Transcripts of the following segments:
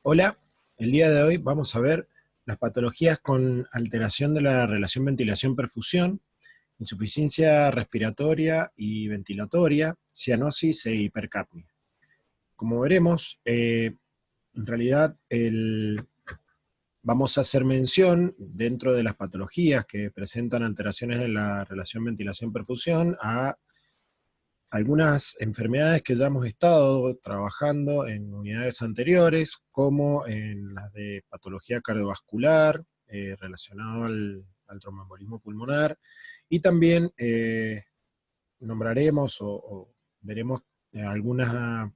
Hola, el día de hoy vamos a ver las patologías con alteración de la relación ventilación-perfusión, insuficiencia respiratoria y ventilatoria, cianosis e hipercapnia. Como veremos, en realidad vamos a hacer mención dentro de las patologías que presentan alteraciones de la relación ventilación-perfusión a algunas enfermedades que ya hemos estado trabajando en unidades anteriores, como en las de patología cardiovascular, relacionado al tromboembolismo pulmonar, y también nombraremos o veremos algunas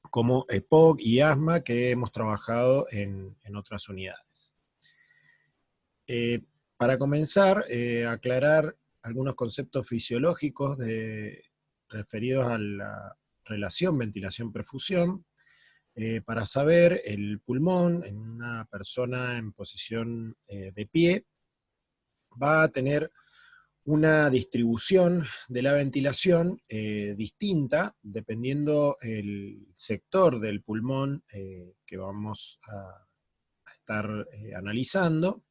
como EPOC y asma que hemos trabajado en otras unidades. Para comenzar, aclarar algunos conceptos fisiológicos referidos a la relación ventilación-perfusión, para saber el pulmón en una persona en posición de pie va a tener una distribución de la ventilación distinta dependiendo el sector del pulmón que vamos a estar analizando.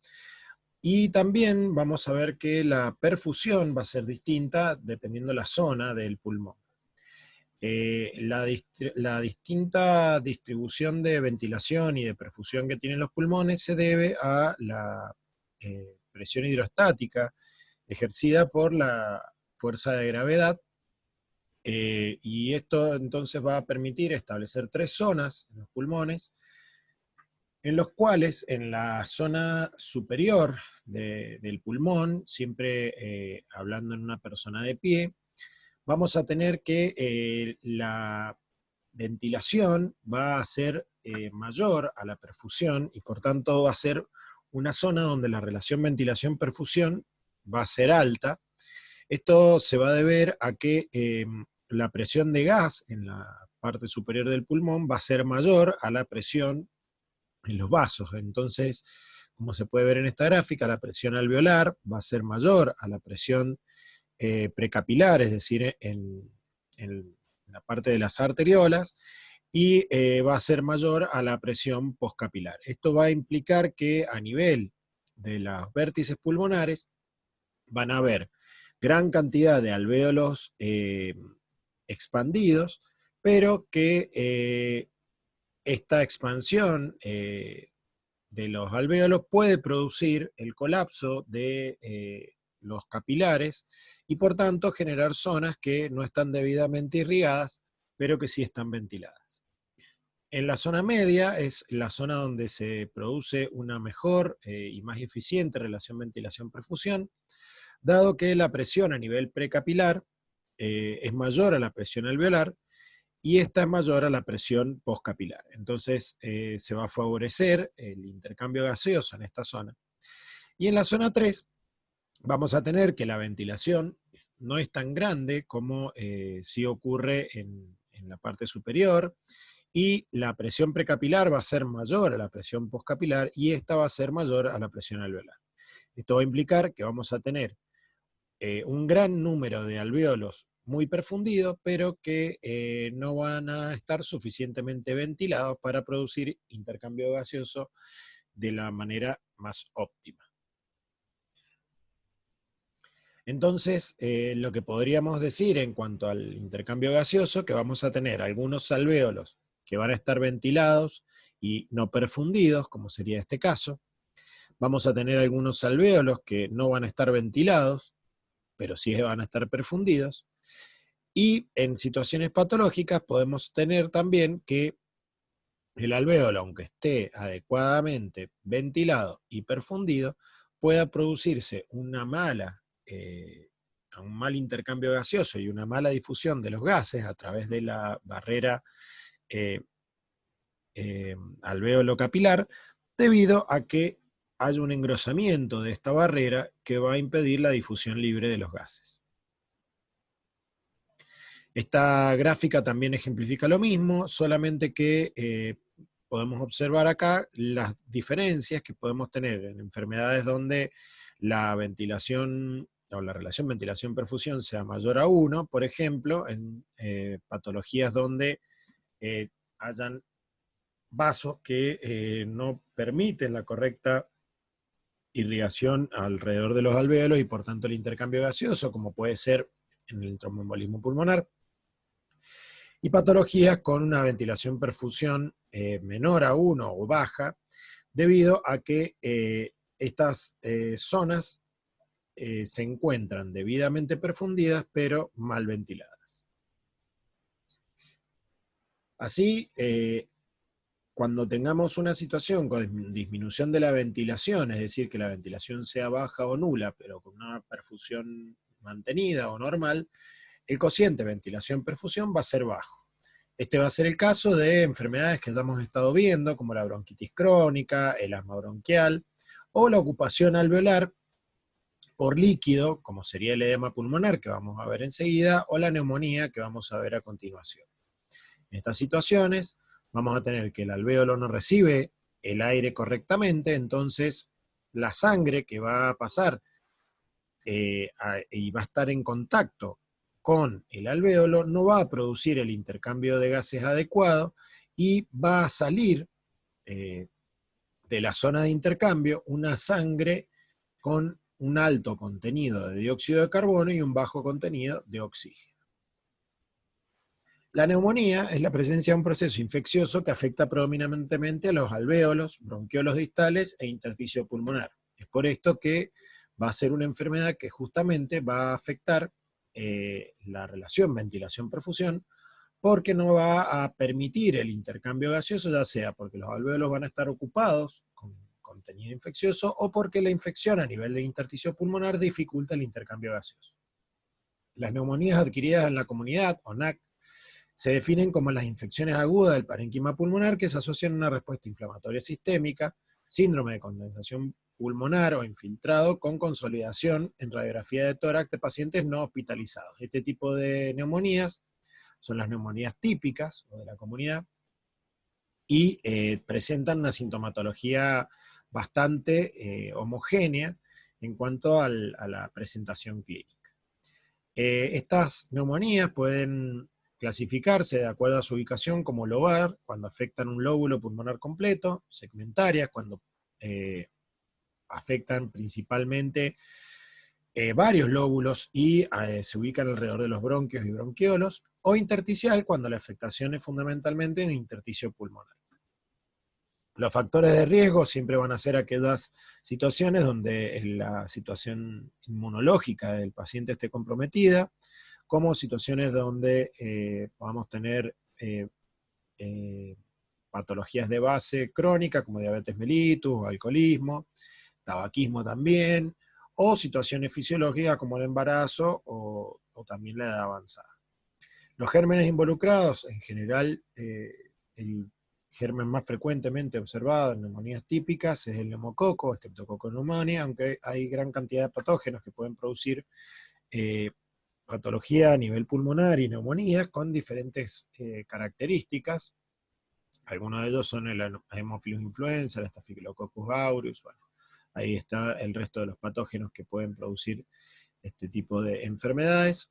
Y también vamos a ver que la perfusión va a ser distinta dependiendo la zona del pulmón. La distinta distribución de ventilación y de perfusión que tienen los pulmones se debe a la presión hidrostática ejercida por la fuerza de gravedad, y esto entonces va a permitir establecer tres zonas en los pulmones, en los cuales en la zona superior del pulmón, siempre hablando en una persona de pie, vamos a tener que la ventilación va a ser mayor a la perfusión, y por tanto va a ser una zona donde la relación ventilación-perfusión va a ser alta. Esto se va a deber a que la presión de gas en la parte superior del pulmón va a ser mayor a la presión en los vasos. Entonces, como se puede ver en esta gráfica, la presión alveolar va a ser mayor a la presión precapilar, es decir, en la parte de las arteriolas, y va a ser mayor a la presión postcapilar. Esto va a implicar que a nivel de los vértices pulmonares van a haber gran cantidad de alvéolos expandidos, pero que esta expansión de los alvéolos puede producir el colapso de los capilares y por tanto generar zonas que no están debidamente irrigadas, pero que sí están ventiladas. En la zona media es la zona donde se produce una mejor y más eficiente relación ventilación-perfusión, dado que la presión a nivel precapilar es mayor a la presión alveolar, y esta es mayor a la presión postcapilar. Entonces se va a favorecer el intercambio gaseoso en esta zona. Y en la zona 3 vamos a tener que la ventilación no es tan grande como sí ocurre en la parte superior, y la presión precapilar va a ser mayor a la presión postcapilar, y esta va a ser mayor a la presión alveolar. Esto va a implicar que vamos a tener un gran número de alvéolos muy perfundidos, pero que no van a estar suficientemente ventilados para producir intercambio gaseoso de la manera más óptima. Entonces, lo que podríamos decir en cuanto al intercambio gaseoso, que vamos a tener algunos alvéolos que van a estar ventilados y no perfundidos, como sería este caso. Vamos a tener algunos alvéolos que no van a estar ventilados, pero sí van a estar perfundidos. Y en situaciones patológicas podemos tener también que el alvéolo, aunque esté adecuadamente ventilado y perfundido, pueda producirse un mal intercambio gaseoso y una mala difusión de los gases a través de la barrera eh, alvéolo capilar, debido a que hay un engrosamiento de esta barrera que va a impedir la difusión libre de los gases. Esta gráfica también ejemplifica lo mismo, solamente que podemos observar acá las diferencias que podemos tener en enfermedades donde la ventilación o la relación ventilación-perfusión sea mayor a 1, por ejemplo, en patologías donde hayan vasos que no permiten la correcta irrigación alrededor de los alvéolos y por tanto el intercambio gaseoso, como puede ser en el tromboembolismo pulmonar, y patologías con una ventilación-perfusión menor a 1 o baja, debido a que estas zonas se encuentran debidamente perfundidas, pero mal ventiladas. Así, cuando tengamos una situación con disminución de la ventilación, es decir, que la ventilación sea baja o nula, pero con una perfusión mantenida o normal, el cociente ventilación-perfusión va a ser bajo. Este va a ser el caso de enfermedades que ya hemos estado viendo, como la bronquitis crónica, el asma bronquial, o la ocupación alveolar por líquido, como sería el edema pulmonar, que vamos a ver enseguida, o la neumonía, que vamos a ver a continuación. En estas situaciones vamos a tener que el alvéolo no recibe el aire correctamente, entonces la sangre que va a pasar y va a estar en contacto con el alvéolo no va a producir el intercambio de gases adecuado y va a salir de la zona de intercambio una sangre con un alto contenido de dióxido de carbono y un bajo contenido de oxígeno. La neumonía es la presencia de un proceso infeccioso que afecta predominantemente a los alvéolos, bronquiolos distales e intersticio pulmonar. Es por esto que va a ser una enfermedad que justamente va a afectar la relación ventilación-perfusión, porque no va a permitir el intercambio gaseoso, ya sea porque los alvéolos van a estar ocupados con contenido infeccioso o porque la infección a nivel de intersticio pulmonar dificulta el intercambio gaseoso. Las neumonías adquiridas en la comunidad, o NAC, se definen como las infecciones agudas del parénquima pulmonar que se asocian a una respuesta inflamatoria sistémica, síndrome de condensación pulmonar o infiltrado con consolidación en radiografía de tórax de pacientes no hospitalizados. Este tipo de neumonías son las neumonías típicas o de la comunidad y presentan una sintomatología bastante homogénea en cuanto a la presentación clínica. Estas neumonías pueden clasificarse de acuerdo a su ubicación como lobar, cuando afectan un lóbulo pulmonar completo, segmentarias, cuando afectan principalmente varios lóbulos y se ubican alrededor de los bronquios y bronquiolos, o intersticial, cuando la afectación es fundamentalmente en el intersticio pulmonar. Los factores de riesgo siempre van a ser aquellas situaciones donde la situación inmunológica del paciente esté comprometida, como situaciones donde podamos tener patologías de base crónica, como diabetes mellitus o alcoholismo, tabaquismo también, o situaciones fisiológicas como el embarazo o también la edad avanzada. Los gérmenes involucrados, en general, el germen más frecuentemente observado en neumonías típicas es el neumococo, Streptococcus pneumoniae, aunque hay gran cantidad de patógenos que pueden producir patología a nivel pulmonar y neumonías con diferentes características. Algunos de ellos son el Haemophilus influenza, el Staphylococcus aureus, bueno, ahí está el resto de los patógenos que pueden producir este tipo de enfermedades.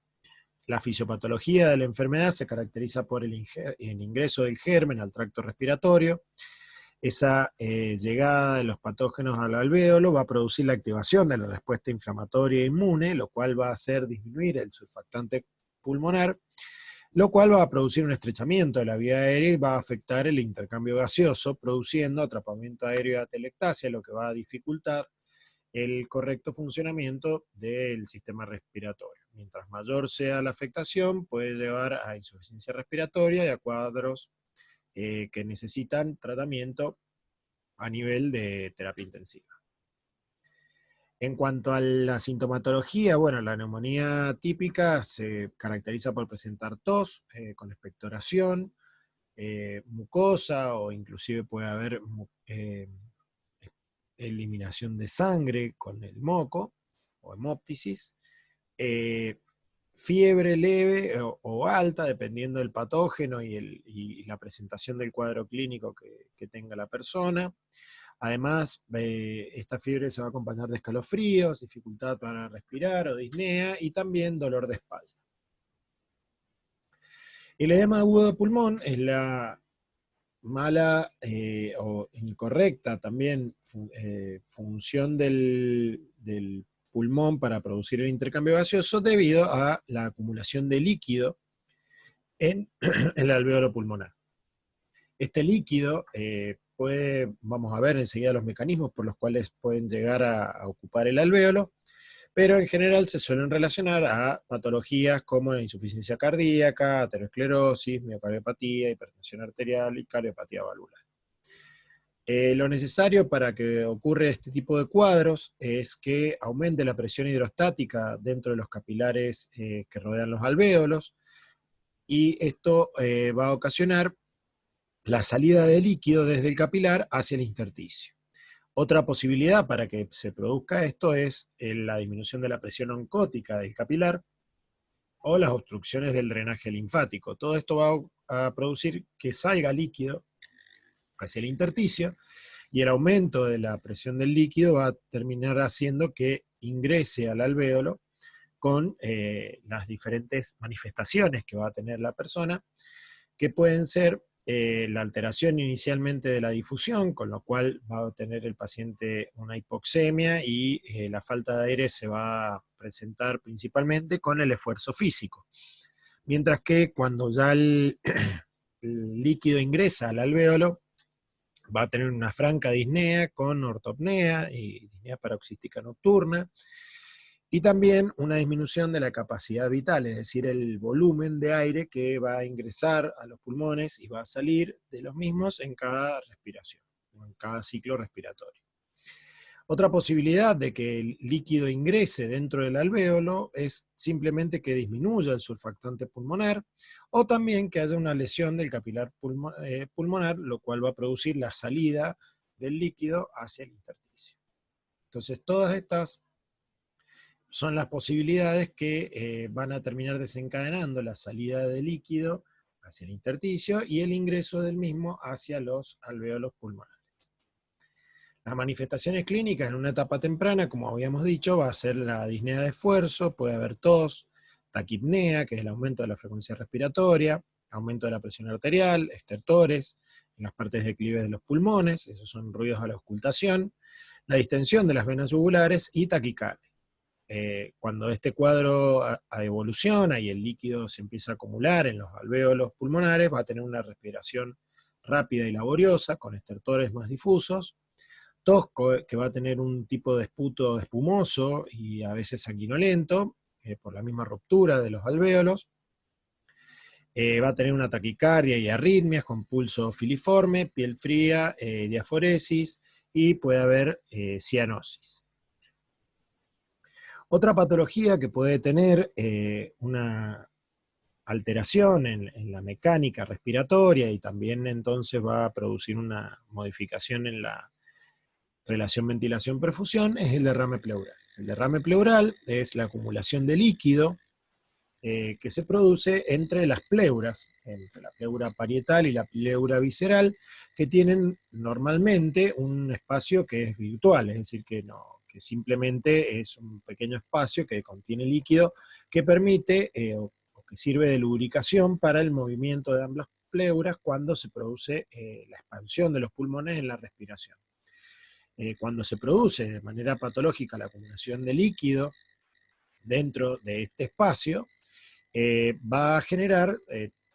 La fisiopatología de la enfermedad se caracteriza por el ingreso del germen al tracto respiratorio. Esa llegada de los patógenos al alvéolo va a producir la activación de la respuesta inflamatoria inmune, lo cual va a hacer disminuir el surfactante pulmonar, lo cual va a producir un estrechamiento de la vía aérea y va a afectar el intercambio gaseoso, produciendo atrapamiento aéreo y atelectasia, lo que va a dificultar el correcto funcionamiento del sistema respiratorio. Mientras mayor sea la afectación, puede llevar a insuficiencia respiratoria y a cuadros que necesitan tratamiento a nivel de terapia intensiva. En cuanto a la sintomatología, bueno, la neumonía típica se caracteriza por presentar tos con expectoración, mucosa o inclusive puede haber eliminación de sangre con el moco o hemóptisis, fiebre leve o alta, dependiendo del patógeno y la presentación del cuadro clínico que tenga la persona. Además, esta fiebre se va a acompañar de escalofríos, dificultad para respirar o disnea, y también dolor de espalda. El edema agudo de pulmón es la mala o incorrecta también función del pulmón para producir el intercambio gaseoso debido a la acumulación de líquido en el alvéolo pulmonar. Este líquido vamos a ver enseguida los mecanismos por los cuales pueden llegar a ocupar el alvéolo, pero en general se suelen relacionar a patologías como la insuficiencia cardíaca, aterosclerosis, miocardiopatía, hipertensión arterial y cardiopatía valvular. Lo necesario para que ocurra este tipo de cuadros es que aumente la presión hidrostática dentro de los capilares que rodean los alvéolos, y esto va a ocasionar la salida de líquido desde el capilar hacia el intersticio. Otra posibilidad para que se produzca esto es la disminución de la presión oncótica del capilar o las obstrucciones del drenaje linfático. Todo esto va a producir que salga líquido hacia el intersticio, y el aumento de la presión del líquido va a terminar haciendo que ingrese al alvéolo con las diferentes manifestaciones que va a tener la persona, que pueden ser la alteración inicialmente de la difusión, con lo cual va a tener el paciente una hipoxemia y la falta de aire se va a presentar principalmente con el esfuerzo físico. Mientras que cuando ya el líquido ingresa al alvéolo, va a tener una franca disnea con ortopnea y disnea paroxística nocturna, y también una disminución de la capacidad vital, es decir, el volumen de aire que va a ingresar a los pulmones y va a salir de los mismos en cada respiración, en cada ciclo respiratorio. Otra posibilidad de que el líquido ingrese dentro del alvéolo es simplemente que disminuya el surfactante pulmonar, o también que haya una lesión del capilar pulmonar, lo cual va a producir la salida del líquido hacia el intersticio. Entonces, todas estas son las posibilidades que van a terminar desencadenando la salida de líquido hacia el intersticio y el ingreso del mismo hacia los alvéolos pulmonares. Las manifestaciones clínicas en una etapa temprana, como habíamos dicho, va a ser la disnea de esfuerzo, puede haber tos, taquipnea, que es el aumento de la frecuencia respiratoria, aumento de la presión arterial, estertores en las partes declives de los pulmones, esos son ruidos a la auscultación, la distensión de las venas yugulares y taquicardia. Cuando este cuadro evoluciona y el líquido se empieza a acumular en los alvéolos pulmonares, va a tener una respiración rápida y laboriosa, con estertores más difusos, tos que va a tener un tipo de esputo espumoso y a veces sanguinolento, por la misma ruptura de los alvéolos. Va a tener una taquicardia y arritmias con pulso filiforme, piel fría, diaforesis, y puede haber cianosis. Otra patología que puede tener una alteración en la mecánica respiratoria y también entonces va a producir una modificación en la relación ventilación-perfusión es el derrame pleural. El derrame pleural es la acumulación de líquido que se produce entre las pleuras, entre la pleura parietal y la pleura visceral, que tienen normalmente un espacio que es virtual, es decir, que simplemente es un pequeño espacio que contiene líquido que permite o que sirve de lubricación para el movimiento de ambas pleuras cuando se produce la expansión de los pulmones en la respiración. Cuando se produce de manera patológica la acumulación de líquido dentro de este espacio, va a generar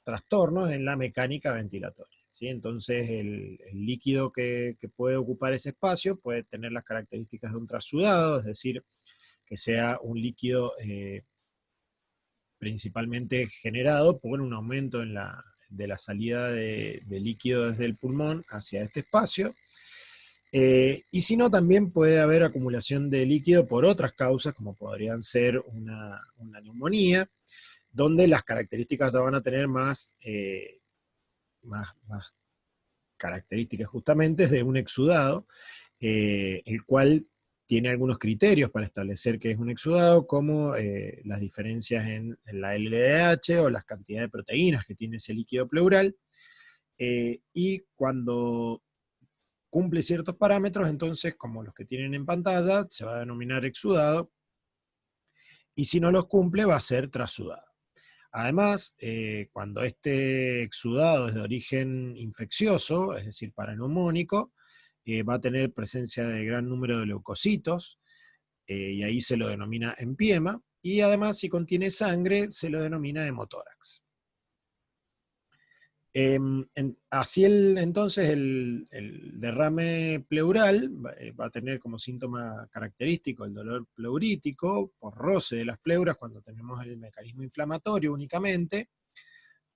trastornos en la mecánica ventilatoria, ¿sí? Entonces el líquido que puede ocupar ese espacio puede tener las características de un trasudado, es decir, que sea un líquido principalmente generado por un aumento de la salida de líquido desde el pulmón hacia este espacio. Y si no, también puede haber acumulación de líquido por otras causas, como podrían ser una neumonía, donde las características ya van a tener más características justamente de un exudado, el cual tiene algunos criterios para establecer que es un exudado, como las diferencias en la LDH o las cantidades de proteínas que tiene ese líquido pleural, y cuando cumple ciertos parámetros, entonces, como los que tienen en pantalla, se va a denominar exudado, y si no los cumple va a ser trasudado. Además, cuando este exudado es de origen infeccioso, es decir, paraneumónico, va a tener presencia de gran número de leucocitos, y ahí se lo denomina empiema, y además si contiene sangre se lo denomina hemotórax. Así entonces el derrame pleural va a tener como síntoma característico el dolor pleurítico por roce de las pleuras cuando tenemos el mecanismo inflamatorio únicamente.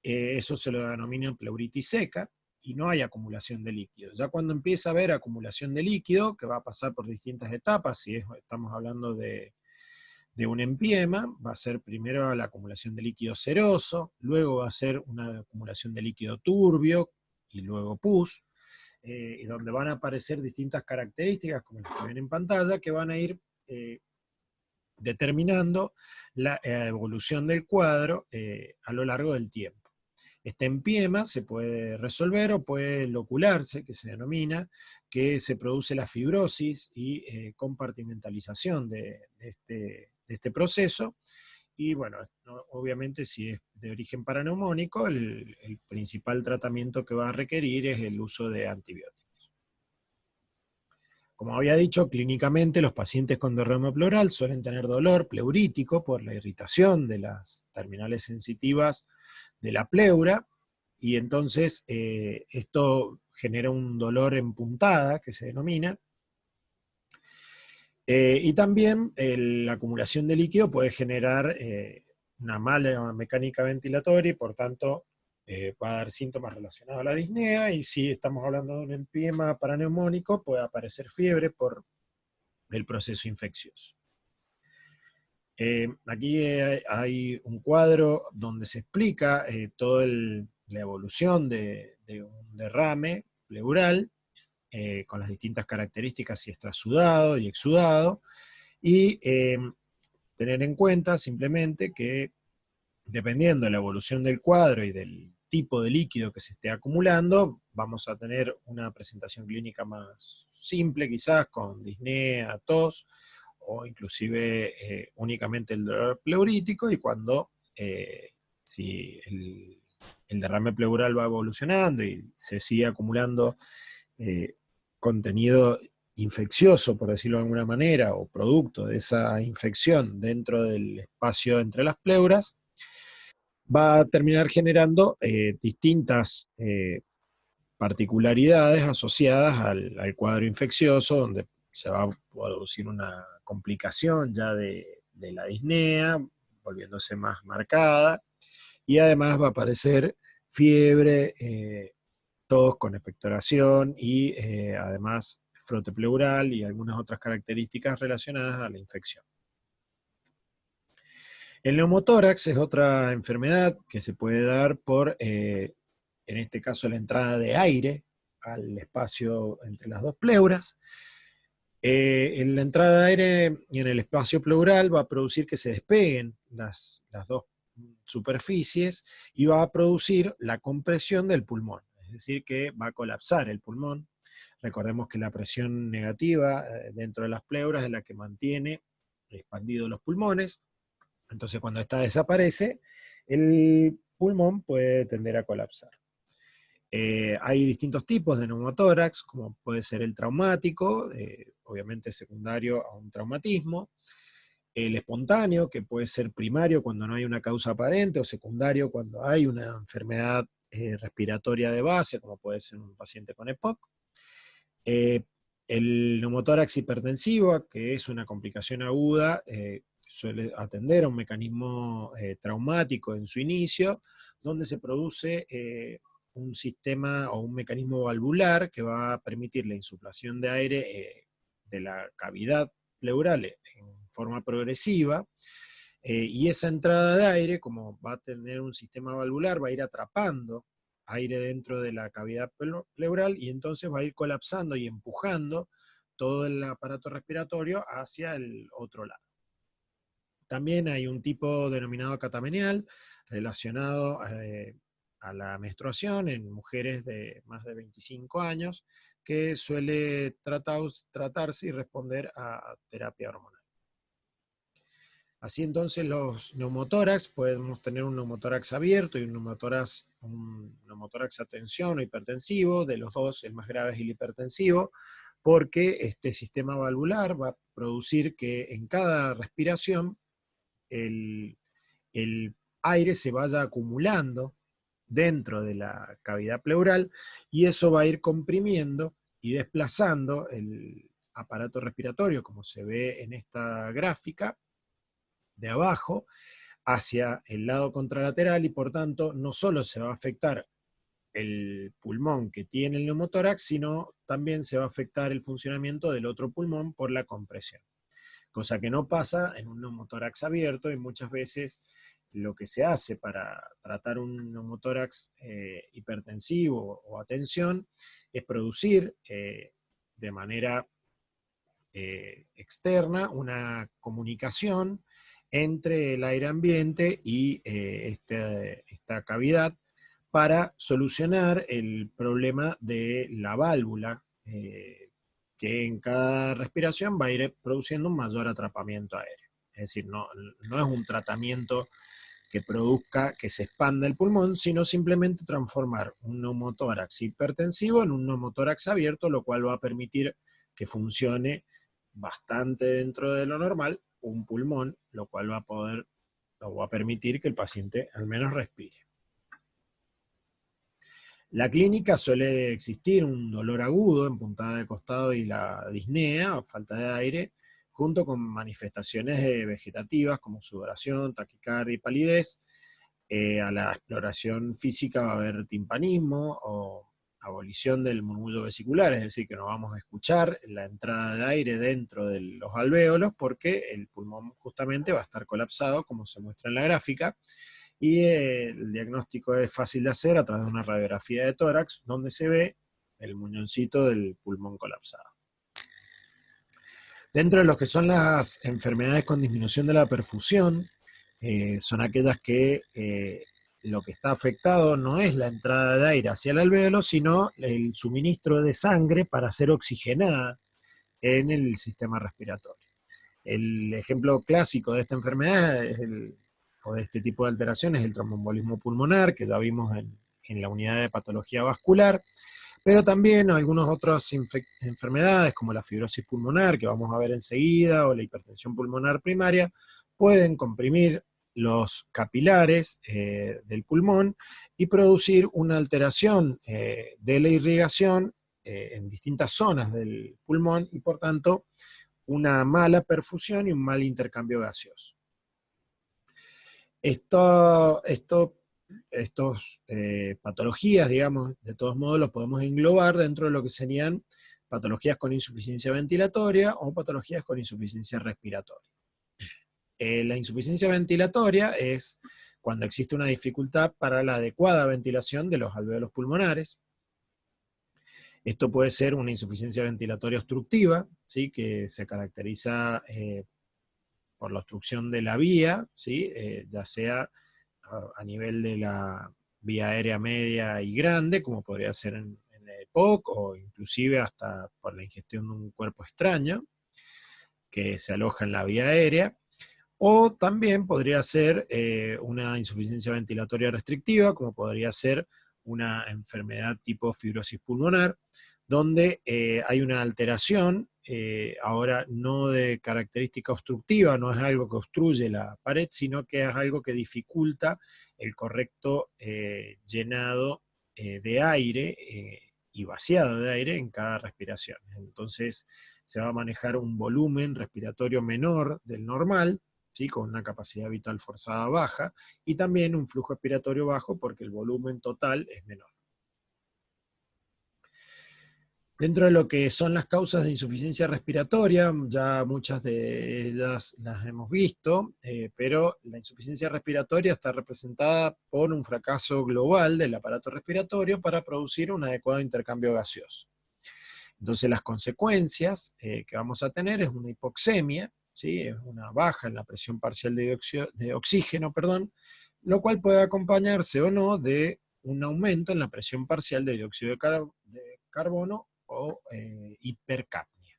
Eso se lo denomina pleuritis seca, y no hay acumulación de líquido. Ya cuando empieza a haber acumulación de líquido, que va a pasar por distintas etapas, si estamos hablando de un empiema, va a ser primero la acumulación de líquido seroso, luego va a ser una acumulación de líquido turbio, y luego pus, y donde van a aparecer distintas características, como las que ven en pantalla, que van a ir determinando la evolución del cuadro a lo largo del tiempo. Este empiema se puede resolver o puede locularse, que se denomina, que se produce la fibrosis y compartimentalización de este proceso. Y bueno, obviamente si es de origen paraneumónico, el principal tratamiento que va a requerir es el uso de antibióticos. Como había dicho, clínicamente los pacientes con derrame pleural suelen tener dolor pleurítico por la irritación de las terminales sensitivas de la pleura, y entonces esto genera un dolor en puntada, que se denomina, y también la acumulación de líquido puede generar una mala mecánica ventilatoria, y por tanto va a dar síntomas relacionados a la disnea, y si estamos hablando de un empiema paraneumónico, puede aparecer fiebre por el proceso infeccioso. Aquí hay un cuadro donde se explica toda la evolución de un derrame pleural, con las distintas características, si es trasudado y exudado, y tener en cuenta simplemente que dependiendo de la evolución del cuadro y del tipo de líquido que se esté acumulando, vamos a tener una presentación clínica más simple, quizás con disnea, tos, o inclusive únicamente el dolor pleurítico, y cuando si el derrame pleural va evolucionando y se sigue acumulando eh, contenido infeccioso, por decirlo de alguna manera, o producto de esa infección dentro del espacio entre las pleuras, va a terminar generando distintas particularidades asociadas al cuadro infeccioso, donde se va a producir una complicación ya de la disnea, volviéndose más marcada, y además va a aparecer fiebre, tos con expectoración, y además frote pleural y algunas otras características relacionadas a la infección. El neumotórax es otra enfermedad que se puede dar por, en este caso, la entrada de aire al espacio entre las dos pleuras. En la entrada de aire y en el espacio pleural va a producir que se despeguen las dos superficies, y va a producir la compresión del pulmón, es decir, que va a colapsar el pulmón. Recordemos que la presión negativa dentro de las pleuras es la que mantiene expandidos los pulmones. Entonces, cuando esta desaparece, el pulmón puede tender a colapsar. Hay distintos tipos de neumotórax, como puede ser el traumático, obviamente secundario a un traumatismo; el espontáneo, que puede ser primario cuando no hay una causa aparente, o secundario cuando hay una enfermedad respiratoria de base, como puede ser un paciente con EPOC; el neumotórax hipertensivo, que es una complicación aguda, suele atender a un mecanismo traumático en su inicio, donde se produce un sistema o un mecanismo valvular que va a permitir la insuflación de aire de la cavidad pleural en forma progresiva, y esa entrada de aire, como va a tener un sistema valvular, va a ir atrapando aire dentro de la cavidad pleural, y entonces va a ir colapsando y empujando todo el aparato respiratorio hacia el otro lado. También hay un tipo denominado catamenial, relacionado a la menstruación en mujeres de más de 25 años, que suele tratarse y responder a terapia hormonal. Así entonces los neumotórax, podemos tener un neumotórax abierto y un neumotórax a tensión o hipertensivo, de los dos el más grave es el hipertensivo, porque este sistema valvular va a producir que en cada respiración el aire se vaya acumulando dentro de la cavidad pleural y eso va a ir comprimiendo y desplazando el aparato respiratorio, como se ve en esta gráfica, de abajo hacia el lado contralateral y por tanto no solo se va a afectar el pulmón que tiene el neumotórax, sino también se va a afectar el funcionamiento del otro pulmón por la compresión. Cosa que no pasa en un neumotórax abierto y muchas veces lo que se hace para tratar un neumotórax hipertensivo o a tensión es producir de manera externa una comunicación entre el aire ambiente y esta cavidad para solucionar el problema de la válvula, que en cada respiración va a ir produciendo un mayor atrapamiento aéreo. Es decir, no es un tratamiento que produzca que se expanda el pulmón, sino simplemente transformar un neumotórax hipertensivo en un neumotórax abierto, lo cual va a permitir que funcione bastante dentro de lo normal un pulmón, lo cual va a permitir que el paciente al menos respire. La clínica suele existir un dolor agudo en puntada de costado y la disnea o falta de aire, junto con manifestaciones vegetativas como sudoración, taquicardia y palidez. A la exploración física va a haber timpanismo o abolición del murmullo vesicular, es decir, que no vamos a escuchar la entrada de aire dentro de los alvéolos porque el pulmón justamente va a estar colapsado, como se muestra en la gráfica, y el diagnóstico es fácil de hacer a través de una radiografía de tórax, donde se ve el muñoncito del pulmón colapsado. Dentro de lo que son las enfermedades con disminución de la perfusión, son aquellas que lo que está afectado no es la entrada de aire hacia el alvéolo, sino el suministro de sangre para ser oxigenada en el sistema respiratorio. El ejemplo clásico de esta enfermedad o de este tipo de alteración es el tromboembolismo pulmonar, que ya vimos en la unidad de patología vascular, pero también algunas otras enfermedades como la fibrosis pulmonar, que vamos a ver enseguida, o la hipertensión pulmonar primaria, pueden comprimir los capilares del pulmón y producir una alteración de la irrigación en distintas zonas del pulmón y por tanto una mala perfusión y un mal intercambio gaseoso. Estos patologías, digamos, de todos modos los podemos englobar dentro de lo que serían patologías con insuficiencia ventilatoria o patologías con insuficiencia respiratoria. La insuficiencia ventilatoria es cuando existe una dificultad para la adecuada ventilación de los alvéolos pulmonares. Esto puede ser una insuficiencia ventilatoria obstructiva, ¿sí?, que se caracteriza por la obstrucción de la vía, ¿sí?, ya sea a nivel de la vía aérea media y grande, como podría ser en el EPOC, o inclusive hasta por la ingestión de un cuerpo extraño que se aloja en la vía aérea, o también podría ser una insuficiencia ventilatoria restrictiva, como podría ser una enfermedad tipo fibrosis pulmonar, donde hay una alteración, ahora no de característica obstructiva, no es algo que obstruye la pared, sino que es algo que dificulta el correcto llenado de aire y vaciado de aire en cada respiración. Entonces se va a manejar un volumen respiratorio menor del normal, ¿sí?, con una capacidad vital forzada baja, y también un flujo expiratorio bajo porque el volumen total es menor. Dentro de lo que son las causas de insuficiencia respiratoria, ya muchas de ellas las hemos visto, pero la insuficiencia respiratoria está representada por un fracaso global del aparato respiratorio para producir un adecuado intercambio gaseoso. Entonces las consecuencias que vamos a tener es una hipoxemia, ¿sí?, es una baja en la presión parcial de oxígeno, lo cual puede acompañarse o no de un aumento en la presión parcial de dióxido de carbono o hipercapnia.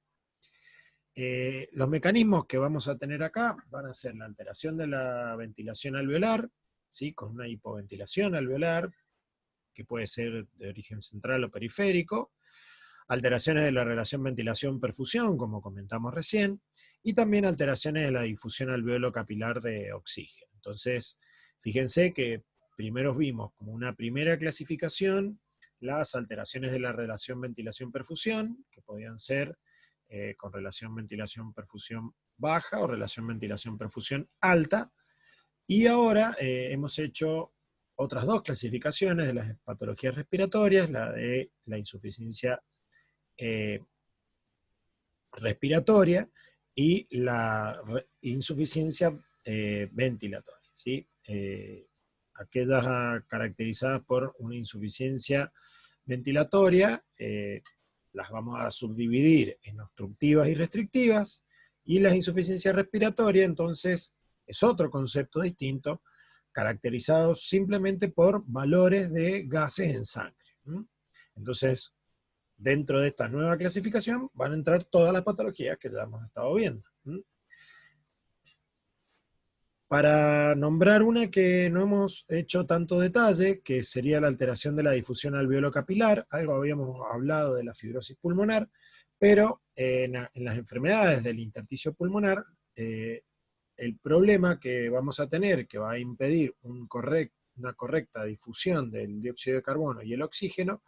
Los mecanismos que vamos a tener acá van a ser la alteración de la ventilación alveolar, ¿sí? Con una hipoventilación alveolar, que puede ser de origen central o periférico, alteraciones de la relación ventilación-perfusión, como comentamos recién, y también alteraciones de la difusión alveolo capilar de oxígeno. Entonces, fíjense que primero vimos como una primera clasificación las alteraciones de la relación ventilación-perfusión, que podían ser con relación ventilación-perfusión baja o relación ventilación-perfusión alta, y ahora hemos hecho otras dos clasificaciones de las patologías respiratorias, la de la insuficiencia respiratoria y la insuficiencia ventilatoria, ¿sí? Aquellas caracterizadas por una insuficiencia ventilatoria las vamos a subdividir en obstructivas y restrictivas, y las insuficiencias respiratorias entonces es otro concepto distinto, caracterizados simplemente por valores de gases en sangre. Entonces, dentro de esta nueva clasificación van a entrar todas las patologías que ya hemos estado viendo. Para nombrar una que no hemos hecho tanto detalle, que sería la alteración de la difusión alveolo capilar, algo habíamos hablado de la fibrosis pulmonar, pero en las enfermedades del intersticio pulmonar, el problema que vamos a tener, que va a impedir una correcta difusión del dióxido de carbono y el oxígeno,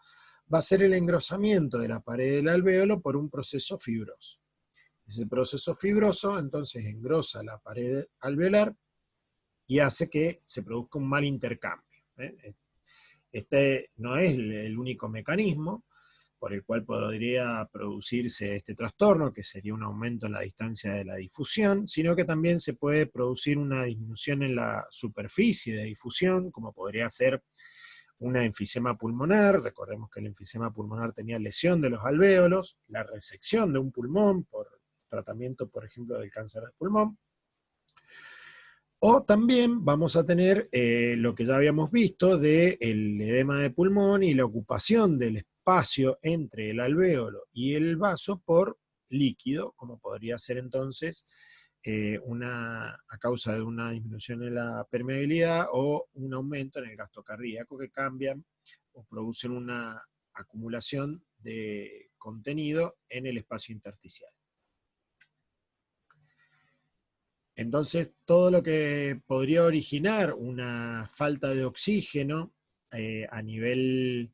va a ser el engrosamiento de la pared del alvéolo por un proceso fibroso. Ese proceso fibroso entonces engrosa la pared alveolar y hace que se produzca un mal intercambio. Este no es el único mecanismo por el cual podría producirse este trastorno, que sería un aumento en la distancia de la difusión, sino que también se puede producir una disminución en la superficie de difusión, como podría ser una enfisema pulmonar. Recordemos que el enfisema pulmonar tenía lesión de los alvéolos, la resección de un pulmón por tratamiento, por ejemplo, del cáncer del pulmón. O también vamos a tener lo que ya habíamos visto del edema de pulmón y la ocupación del espacio entre el alvéolo y el vaso por líquido, como podría ser entonces a causa de una disminución en la permeabilidad o un aumento en el gasto cardíaco, que cambian o producen una acumulación de contenido en el espacio intersticial. Entonces, todo lo que podría originar una falta de oxígeno a nivel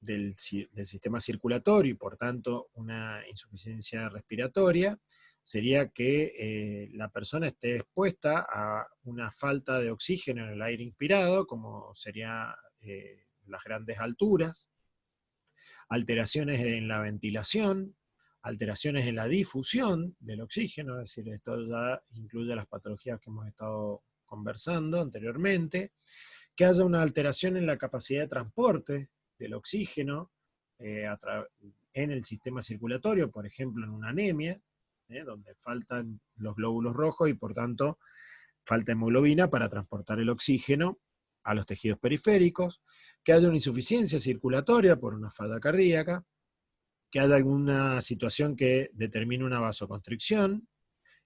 del sistema circulatorio y por tanto una insuficiencia respiratoria, sería que la persona esté expuesta a una falta de oxígeno en el aire inspirado, como serían las grandes alturas, alteraciones en la ventilación, alteraciones en la difusión del oxígeno, es decir, esto ya incluye las patologías que hemos estado conversando anteriormente, que haya una alteración en la capacidad de transporte del oxígeno en el sistema circulatorio, por ejemplo en una anemia, donde faltan los glóbulos rojos y por tanto falta hemoglobina para transportar el oxígeno a los tejidos periféricos, que haya una insuficiencia circulatoria por una falla cardíaca, que haya alguna situación que determine una vasoconstricción,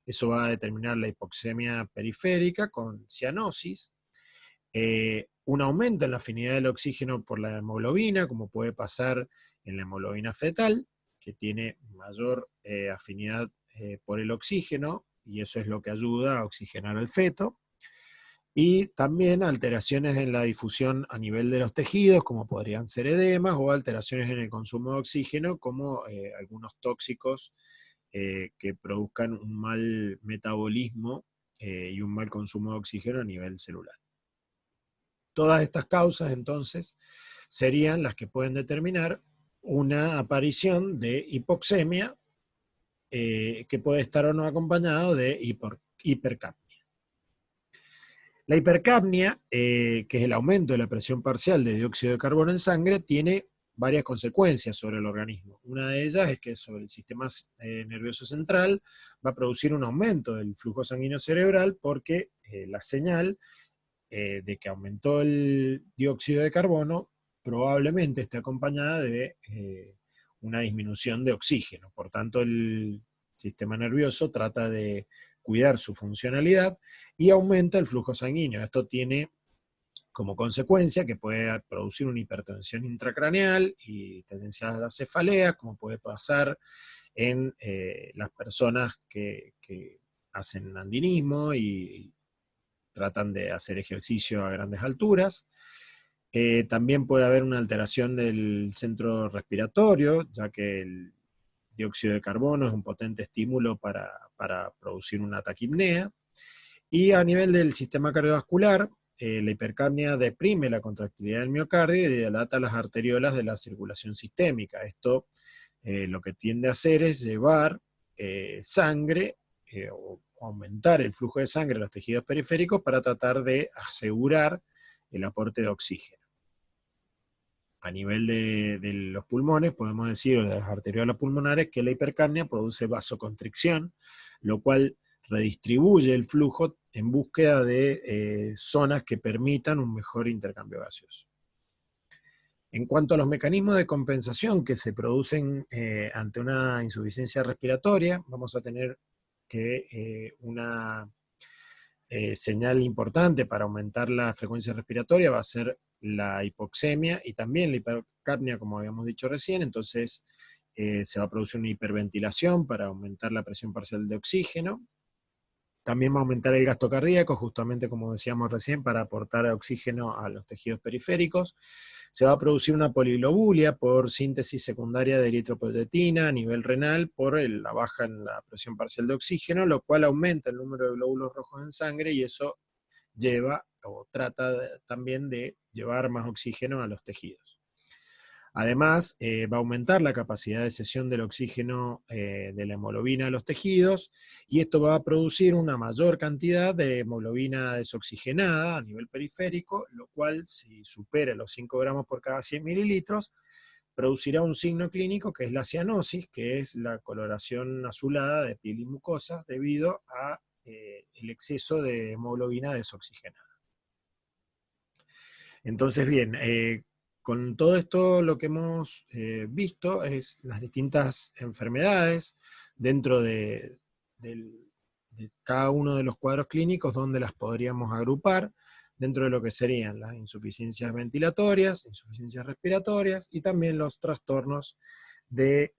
eso va a determinar la hipoxemia periférica con cianosis, un aumento en la afinidad del oxígeno por la hemoglobina, como puede pasar en la hemoglobina fetal, que tiene mayor afinidad por el oxígeno, y eso es lo que ayuda a oxigenar al feto, y también alteraciones en la difusión a nivel de los tejidos, como podrían ser edemas, o alteraciones en el consumo de oxígeno, como algunos tóxicos que produzcan un mal metabolismo y un mal consumo de oxígeno a nivel celular. Todas estas causas, entonces, serían las que pueden determinar una aparición de hipoxemia que puede estar o no acompañado de hipercapnia. La hipercapnia, que es el aumento de la presión parcial de dióxido de carbono en sangre, tiene varias consecuencias sobre el organismo. Una de ellas es que sobre el sistema nervioso central va a producir un aumento del flujo sanguíneo cerebral, porque la señal de que aumentó el dióxido de carbono probablemente esté acompañada de una disminución de oxígeno. Por tanto, el sistema nervioso trata de cuidar su funcionalidad y aumenta el flujo sanguíneo. Esto tiene como consecuencia que puede producir una hipertensión intracraneal y tendencia a la cefalea, como puede pasar en las personas que hacen andinismo y tratan de hacer ejercicio a grandes alturas. También puede haber una alteración del centro respiratorio, ya que el dióxido de carbono es un potente estímulo para producir una taquipnea. Y a nivel del sistema cardiovascular, la hipercapnia deprime la contractilidad del miocardio y dilata las arteriolas de la circulación sistémica. Esto lo que tiende a hacer es llevar sangre o aumentar el flujo de sangre a los tejidos periféricos para tratar de asegurar el aporte de oxígeno. A nivel de los pulmones, podemos decir, o de las arteriolas pulmonares, que la hipercapnia produce vasoconstricción, lo cual redistribuye el flujo en búsqueda de zonas que permitan un mejor intercambio gaseoso. En cuanto a los mecanismos de compensación que se producen ante una insuficiencia respiratoria, vamos a tener que una señal importante para aumentar la frecuencia respiratoria va a ser la hipoxemia y también la hipercapnia, como habíamos dicho recién. Entonces se va a producir una hiperventilación para aumentar la presión parcial de oxígeno. También va a aumentar el gasto cardíaco, justamente como decíamos recién, para aportar oxígeno a los tejidos periféricos. Se va a producir una poliglobulia por síntesis secundaria de eritropoyetina a nivel renal por la baja en la presión parcial de oxígeno, lo cual aumenta el número de glóbulos rojos en sangre y eso lleva o trata también de llevar más oxígeno a los tejidos. Además, va a aumentar la capacidad de cesión del oxígeno de la hemoglobina a los tejidos, y esto va a producir una mayor cantidad de hemoglobina desoxigenada a nivel periférico, lo cual, si supera los 5 gramos por cada 100 mililitros, producirá un signo clínico que es la cianosis, que es la coloración azulada de piel y mucosa debido a el exceso de hemoglobina desoxigenada. Entonces, bien, con todo esto lo que hemos visto es las distintas enfermedades dentro de cada uno de los cuadros clínicos donde las podríamos agrupar dentro de lo que serían las insuficiencias ventilatorias, insuficiencias respiratorias y también los trastornos de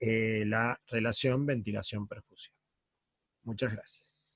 la relación ventilación-perfusión. Muchas gracias.